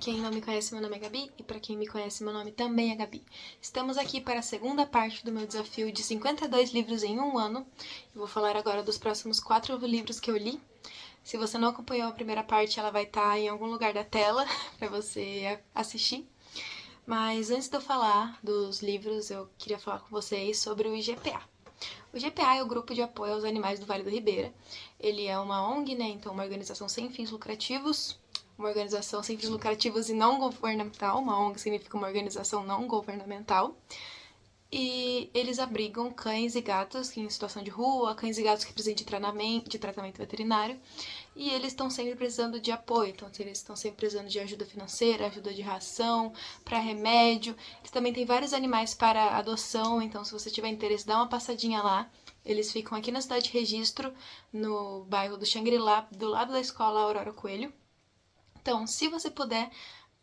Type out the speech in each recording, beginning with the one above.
quem não me conhece, meu nome é Gabi, e para quem me conhece, meu nome também é Gabi. Estamos aqui para a segunda parte do meu desafio de 52 livros em um ano. Eu vou falar agora dos próximos 4 livros que eu li. Se você não acompanhou a primeira parte, ela vai estar em algum lugar da tela para você assistir. Mas antes de eu falar dos livros, eu queria falar com vocês sobre o IGPA. O IGPA é o Grupo de Apoio aos Animais do Vale do Ribeira. Ele é uma ONG, né? Então uma organização sem fins lucrativos. Uma organização sem fins lucrativos e não governamental. Uma ONG significa uma organização não governamental. E eles abrigam cães e gatos em situação de rua, cães e gatos que precisam de tratamento veterinário. E eles estão sempre precisando de apoio, então eles estão sempre precisando de ajuda financeira, ajuda de ração, para remédio. Eles também têm vários animais para adoção, então se você tiver interesse, dá uma passadinha lá. Eles ficam aqui na cidade de Registro, no bairro do Xangri-Lá, do lado da escola Aurora Coelho. Então, se você puder,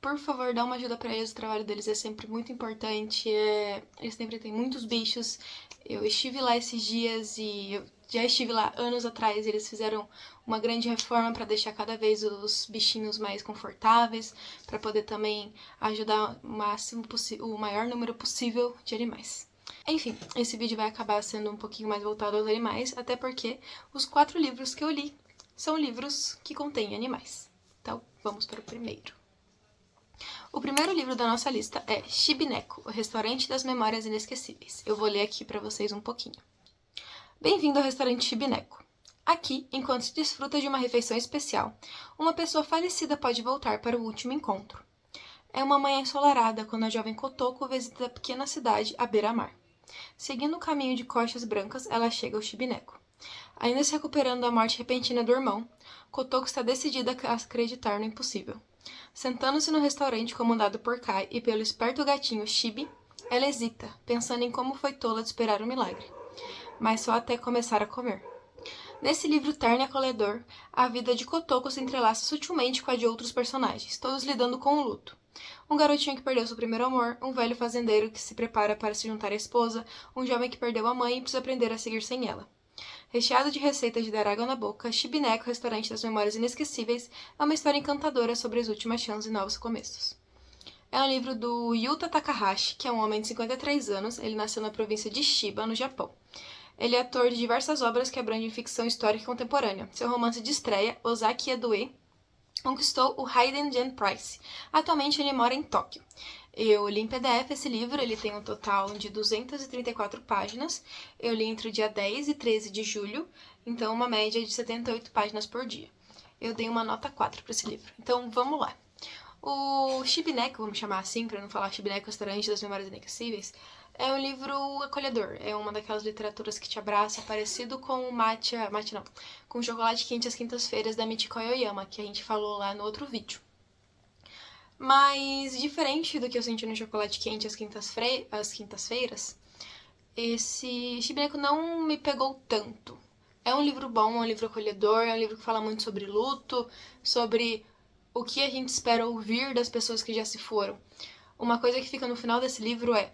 por favor, dá uma ajuda para eles, o trabalho deles é sempre muito importante, eles sempre têm muitos bichos. Eu estive lá esses dias e eu já estive lá anos atrás, eles fizeram uma grande reforma para deixar cada vez os bichinhos mais confortáveis, para poder também ajudar o maior número possível de animais. Enfim, esse vídeo vai acabar sendo um pouquinho mais voltado aos animais, até porque os 4 livros que eu li são livros que contêm animais. Então, vamos para o primeiro. O primeiro livro da nossa lista é Chibineco, o Restaurante das Memórias Inesquecíveis. Eu vou ler aqui para vocês um pouquinho. Bem-vindo ao restaurante Chibineco. Aqui, enquanto se desfruta de uma refeição especial, uma pessoa falecida pode voltar para o último encontro. É uma manhã ensolarada quando a jovem Kotoko visita a pequena cidade à beira-mar. Seguindo o caminho de conchas brancas, ela chega ao Chibineco. Ainda se recuperando da morte repentina do irmão, Kotoko está decidida a acreditar no impossível. Sentando-se no restaurante comandado por Kai e pelo esperto gatinho Chibi, ela hesita, pensando em como foi tola de esperar um milagre. Mas só até começar a comer. Nesse livro terno e acolhedor, a vida de Kotoko se entrelaça sutilmente com a de outros personagens, todos lidando com o luto. Um garotinho que perdeu seu primeiro amor, um velho fazendeiro que se prepara para se juntar à esposa, um jovem que perdeu a mãe e precisa aprender a seguir sem ela. Recheado de receitas de dar água na boca, Chibineco, Restaurante das Memórias Inesquecíveis, é uma história encantadora sobre as últimas chances e novos começos. É um livro do Yuta Takahashi, que é um homem de 53 anos, ele nasceu na província de Chiba, no Japão. Ele é ator de diversas obras que abrangem ficção histórica e contemporânea. Seu romance de estreia, Ozaki Yadue, conquistou o Hayden Gen Prize. Atualmente ele mora em Tóquio. Eu li em PDF esse livro, ele tem um total de 234 páginas. Eu li entre o dia 10 e 13 de julho, então uma média de 78 páginas por dia. Eu dei uma nota 4 para esse livro. Então vamos lá. O Chibineco, vamos chamar assim, para não falar Chibineco Restaurante das Memórias Inesquecíveis, é um livro acolhedor. É uma daquelas literaturas que te abraça, parecido com com o Chocolate Quente às Quintas-Feiras da Michiko Aoyama, que a gente falou lá no outro vídeo. Mas, diferente do que eu senti no Chocolate Quente às quintas-feiras, esse Chibineco não me pegou tanto. É um livro bom, é um livro acolhedor, é um livro que fala muito sobre luto, sobre o que a gente espera ouvir das pessoas que já se foram. Uma coisa que fica no final desse livro é: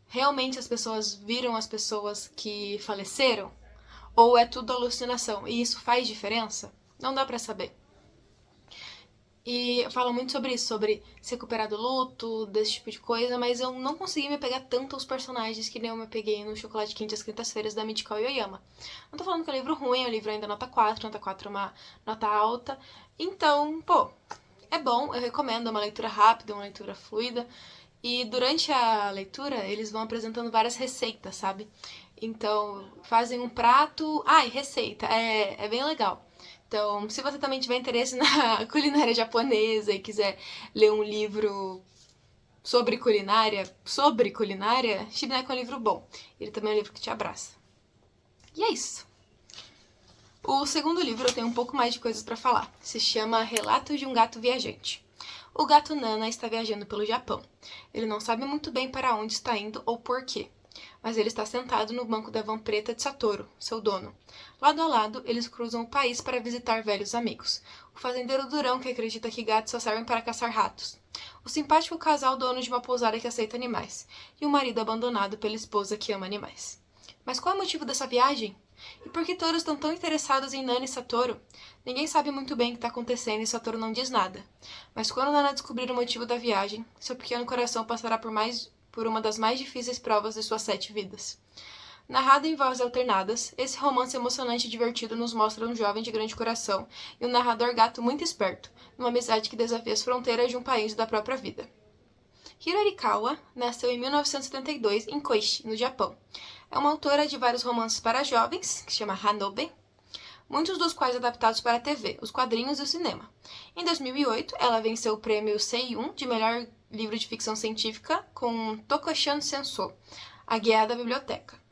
realmente as pessoas viram as pessoas que faleceram? Ou é tudo alucinação? E isso faz diferença? Não dá pra saber. E fala muito sobre isso, sobre se recuperar do luto, desse tipo de coisa, mas eu não consegui me pegar tanto aos personagens que nem eu me peguei no Chocolate Quente às Quintas-Feiras da Michiko Aoyama. Não tô falando que é um livro ruim, é um livro ainda nota 4 é uma nota alta. Então, é bom, eu recomendo, é uma leitura rápida, uma leitura fluida. E durante a leitura, eles vão apresentando várias receitas, sabe? Então, fazem um prato... e receita, é bem legal. Então, se você também tiver interesse na culinária japonesa e quiser ler um livro sobre culinária, Chibineco é um livro bom. Ele também é um livro que te abraça. E é isso. O segundo livro eu tenho um pouco mais de coisas pra falar. Se chama Relato de um Gato Viajante. O gato Nana está viajando pelo Japão. Ele não sabe muito bem para onde está indo ou por quê, mas ele está sentado no banco da van preta de Satoru, seu dono. Lado a lado, eles cruzam o país para visitar velhos amigos. O fazendeiro durão que acredita que gatos só servem para caçar ratos. O simpático casal dono de uma pousada que aceita animais. E o marido abandonado pela esposa que ama animais. Mas qual é o motivo dessa viagem? E por que todos estão tão interessados em Nana e Satoru? Ninguém sabe muito bem o que está acontecendo e Satoru não diz nada. Mas quando Nana descobrir o motivo da viagem, seu pequeno coração passará por uma das mais difíceis provas de suas 7 vidas. Narrado em vozes alternadas, esse romance emocionante e divertido nos mostra um jovem de grande coração e um narrador gato muito esperto, numa amizade que desafia as fronteiras de um país e da própria vida. Hiro Arikawa nasceu em 1972 em Koichi, no Japão. É uma autora de vários romances para jovens, que se chama Hanobe, muitos dos quais adaptados para a TV, os quadrinhos e o cinema. Em 2008, ela venceu o prêmio Seiyun de melhor livro de ficção científica com Tokoshan Senso, A Guia da Biblioteca.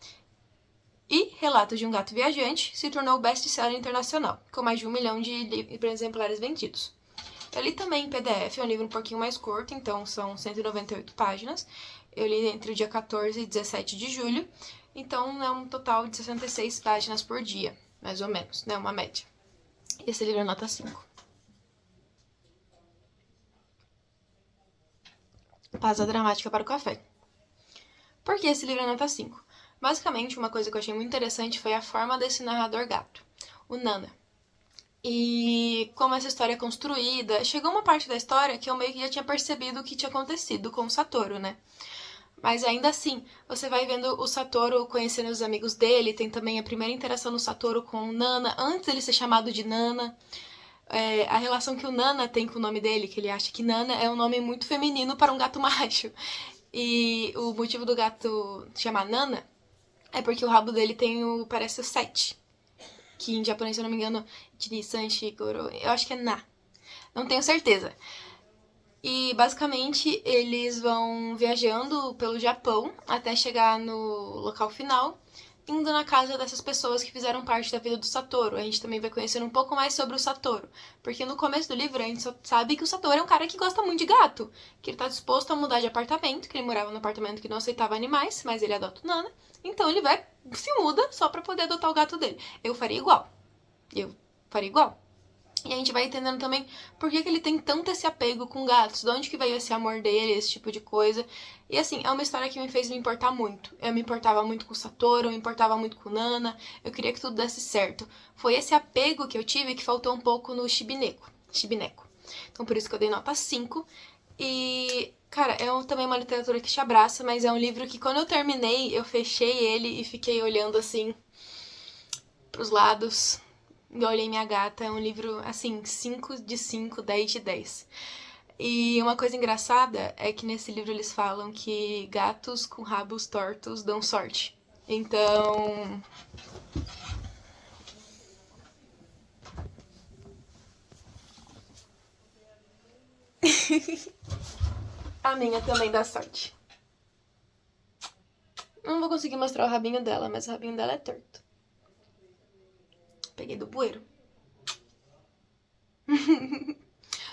E Relatos de um Gato Viajante se tornou best-seller internacional, com mais de 1 milhão de exemplares vendidos. Eu li também em PDF, é um livro um pouquinho mais curto, então são 198 páginas. Eu li entre o dia 14 e 17 de julho, então é um total de 66 páginas por dia, mais ou menos, né? Uma média. Esse livro é nota 5. Pausa dramática para o café. Por que esse livro é nota 5? Basicamente, uma coisa que eu achei muito interessante foi a forma desse narrador gato, o Nana. E como essa história é construída, chegou uma parte da história que eu meio que já tinha percebido o que tinha acontecido com o Satoru, né? Mas ainda assim, você vai vendo o Satoru conhecendo os amigos dele, tem também a primeira interação do Satoru com o Nana, antes dele ser chamado de Nana. A relação que o Nana tem com o nome dele, que ele acha que Nana é um nome muito feminino para um gato macho. E o motivo do gato chamar Nana é porque o rabo dele parece o 7. Que em japonês, se eu não me engano, Jiri-sanshi Goro, eu acho que é Na. Não tenho certeza. E basicamente eles vão viajando pelo Japão até chegar no local final, indo na casa dessas pessoas que fizeram parte da vida do Satoru. A gente também vai conhecendo um pouco mais sobre o Satoru, porque no começo do livro a gente só sabe que o Satoru é um cara que gosta muito de gato, que ele tá disposto a mudar de apartamento, que ele morava num apartamento que não aceitava animais, mas ele adota o Nana, então ele se muda só pra poder adotar o gato dele. Eu faria igual. E a gente vai entendendo também por que ele tem tanto esse apego com gatos, de onde que veio esse amor dele, esse tipo de coisa. E assim, é uma história que me fez me importar muito. Eu me importava muito com o Satoru, eu me importava muito com o Nana, eu queria que tudo desse certo. Foi esse apego que eu tive que faltou um pouco no Chibineco. Então por isso que eu dei nota 5. E, cara, também uma literatura que te abraça, mas é um livro que quando eu terminei, eu fechei ele e fiquei olhando assim pros lados. Eu olhei minha gata, é um livro, assim, 5 de 5, 10 de 10. E uma coisa engraçada é que nesse livro eles falam que gatos com rabos tortos dão sorte. Então... a minha também dá sorte. Não vou conseguir mostrar o rabinho dela, mas o rabinho dela é torto. Peguei do bueiro.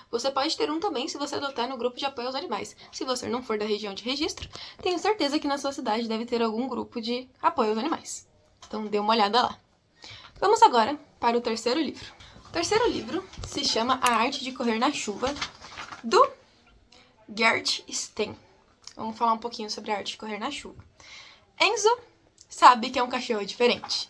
Você pode ter um também se você adotar no grupo de apoio aos animais. Se você não for da região de registro, tenho certeza que na sua cidade deve ter algum grupo de apoio aos animais. Então dê uma olhada lá. Vamos agora para o terceiro livro. O terceiro livro se chama A Arte de Correr na Chuva, do Gert Stein. Vamos falar um pouquinho sobre a arte de correr na chuva. Enzo sabe que é um cachorro diferente.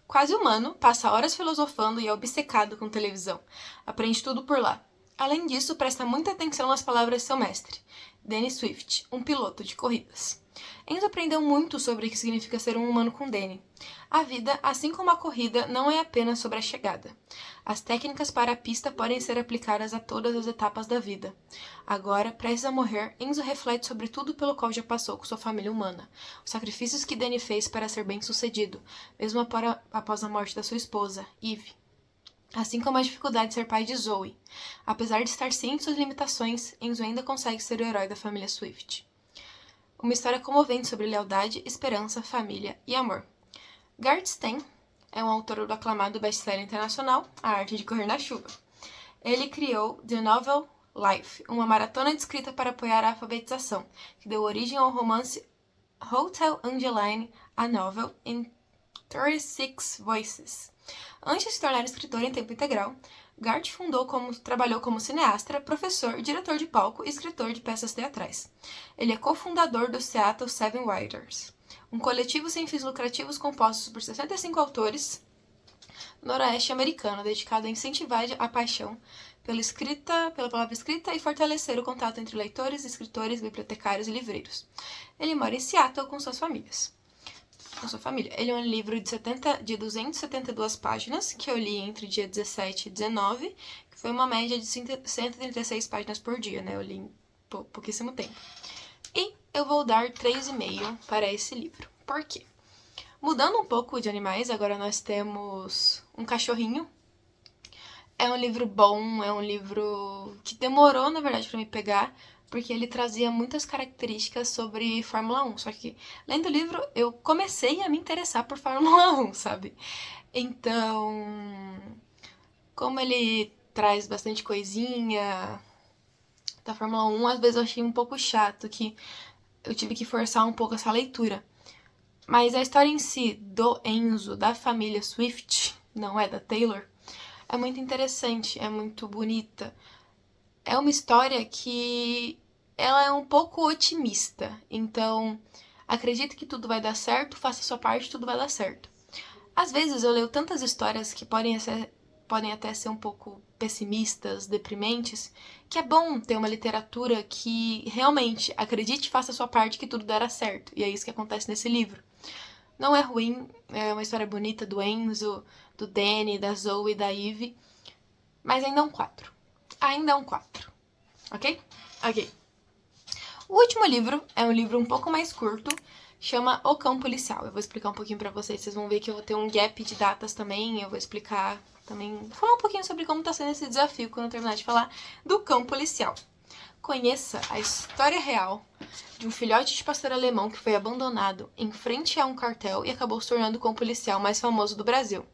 Quase humano, passa horas filosofando e é obcecado com televisão. Aprende tudo por lá. Além disso, presta muita atenção nas palavras de seu mestre, Danny Swift, um piloto de corridas. Enzo aprendeu muito sobre o que significa ser um humano com Danny. A vida, assim como a corrida, não é apenas sobre a chegada. As técnicas para a pista podem ser aplicadas a todas as etapas da vida. Agora, prestes a morrer, Enzo reflete sobre tudo pelo qual já passou com sua família humana, os sacrifícios que Danny fez para ser bem-sucedido, mesmo após a morte da sua esposa, Eve. Assim como a dificuldade de ser pai de Zoe. Apesar de estar ciente de suas limitações, Enzo ainda consegue ser o herói da família Swift. Uma história comovente sobre lealdade, esperança, família e amor. Gert Stein é um autor do aclamado best-seller internacional, A Arte de Correr na Chuva. Ele criou The Novel Life, uma maratona de escrita para apoiar a alfabetização, que deu origem ao romance Hotel Angeline, a novel in 36 Voices. Antes de se tornar escritor em tempo integral, Gart trabalhou como cineasta, professor, diretor de palco e escritor de peças teatrais. Ele é cofundador do Seattle Seven Writers, um coletivo sem fins lucrativos composto por 65 autores do noroeste americano, dedicado a incentivar a paixão pela palavra escrita e fortalecer o contato entre leitores, escritores, bibliotecários e livreiros. Ele mora em Seattle com suas famílias. Com sua família. Ele é um livro de 272 páginas, que eu li entre dia 17 e 19, que foi uma média de 136 páginas por dia, né? Eu li em pouquíssimo tempo. E eu vou dar 3,5 para esse livro. Por quê? Mudando um pouco de animais, agora nós temos um cachorrinho. É um livro bom, é um livro que demorou, na verdade, para me pegar, porque ele trazia muitas características sobre Fórmula 1. Só que, lendo o livro, eu comecei a me interessar por Fórmula 1, sabe? Então, como ele traz bastante coisinha da Fórmula 1, às vezes eu achei um pouco chato, que eu tive que forçar um pouco essa leitura. Mas a história em si do Enzo, da família Swift, não é da Taylor, é muito interessante, é muito bonita. É uma história que ela é um pouco otimista. Então, acredite que tudo vai dar certo, faça a sua parte, tudo vai dar certo. Às vezes eu leio tantas histórias que podem até ser um pouco pessimistas, deprimentes, que é bom ter uma literatura que realmente acredite, faça a sua parte, que tudo dará certo. E é isso que acontece nesse livro. Não é ruim, é uma história bonita do Enzo, do Danny, da Zoe e da Eve, mas ainda é um 4. Ainda é um 4. Ok? Ok. O último livro é um livro um pouco mais curto, chama O Cão Policial. Eu vou explicar um pouquinho pra vocês vão ver que eu vou ter um gap de datas também, eu vou explicar também, falar um pouquinho sobre como tá sendo esse desafio quando eu terminar de falar do Cão Policial. Conheça a história real de um filhote de pastor alemão que foi abandonado em frente a um cartel e acabou se tornando o cão policial mais famoso do Brasil.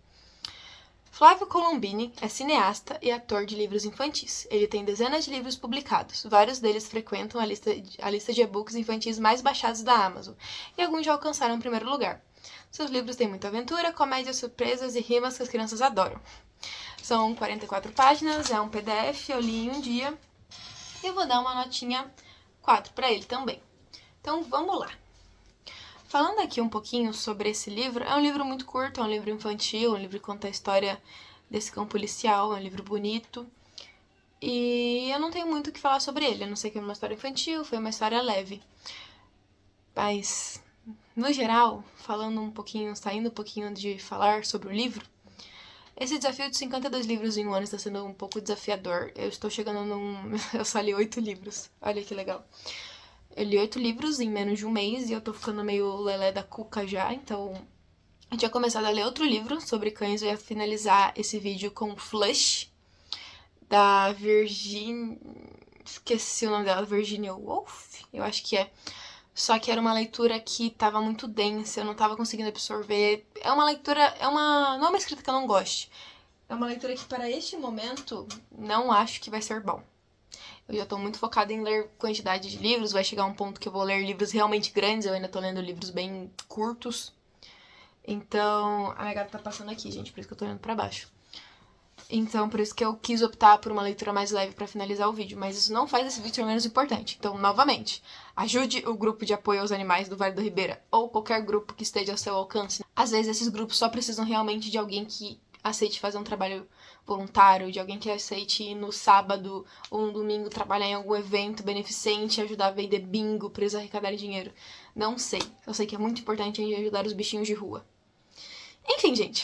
Flávio Colombini é cineasta e ator de livros infantis. Ele tem dezenas de livros publicados, vários deles frequentam a lista de e-books infantis mais baixados da Amazon, e alguns já alcançaram o primeiro lugar. Seus livros têm muita aventura, comédia, surpresas e rimas que as crianças adoram. São 44 páginas, é um PDF, eu li em um dia, e eu vou dar uma notinha 4 para ele também. Então vamos lá. Falando aqui um pouquinho sobre esse livro, é um livro muito curto, é um livro infantil, um livro que conta a história desse cão policial, é um livro bonito. E eu não tenho muito o que falar sobre ele, a não ser que é uma história infantil, foi uma história leve. Mas, no geral, saindo um pouquinho de falar sobre o livro, esse desafio de 52 livros em um ano está sendo um pouco desafiador. Eu estou chegando eu só li 8 livros, olha que legal. Eu li 8 livros em menos de um mês e eu tô ficando meio lelé da cuca já, então eu tinha começado a ler outro livro sobre cães, eu ia finalizar esse vídeo com Flush, da esqueci o nome dela, Virginia Woolf, eu acho que é. Só que era uma leitura que tava muito densa, eu não tava conseguindo absorver. Não é uma escrita que eu não goste. É uma leitura que para este momento não acho que vai ser bom. Eu já tô muito focada em ler quantidade de livros, vai chegar um ponto que eu vou ler livros realmente grandes, eu ainda tô lendo livros bem curtos. Então, a minha gata tá passando aqui, gente, por isso que eu tô olhando pra baixo. Então, por isso que eu quis optar por uma leitura mais leve pra finalizar o vídeo, mas isso não faz esse vídeo ser menos importante. Então, novamente, ajude o grupo de apoio aos animais do Vale do Ribeira, ou qualquer grupo que esteja ao seu alcance. Às vezes, esses grupos só precisam realmente de alguém que aceite fazer um trabalho voluntário, de alguém que aceite ir no sábado ou no domingo trabalhar em algum evento beneficente, ajudar a vender bingo pra eles arrecadarem dinheiro. Não sei. Eu sei que é muito importante a gente ajudar os bichinhos de rua. Enfim, gente.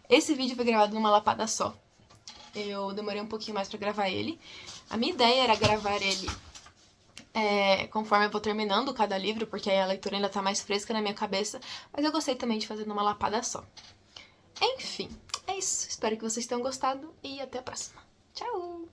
Esse vídeo foi gravado numa lapada só. Eu demorei um pouquinho mais pra gravar ele. A minha ideia era gravar ele conforme eu vou terminando cada livro, porque aí a leitura ainda tá mais fresca na minha cabeça. Mas eu gostei também de fazer numa lapada só. Enfim, é isso. Espero que vocês tenham gostado e até a próxima. Tchau!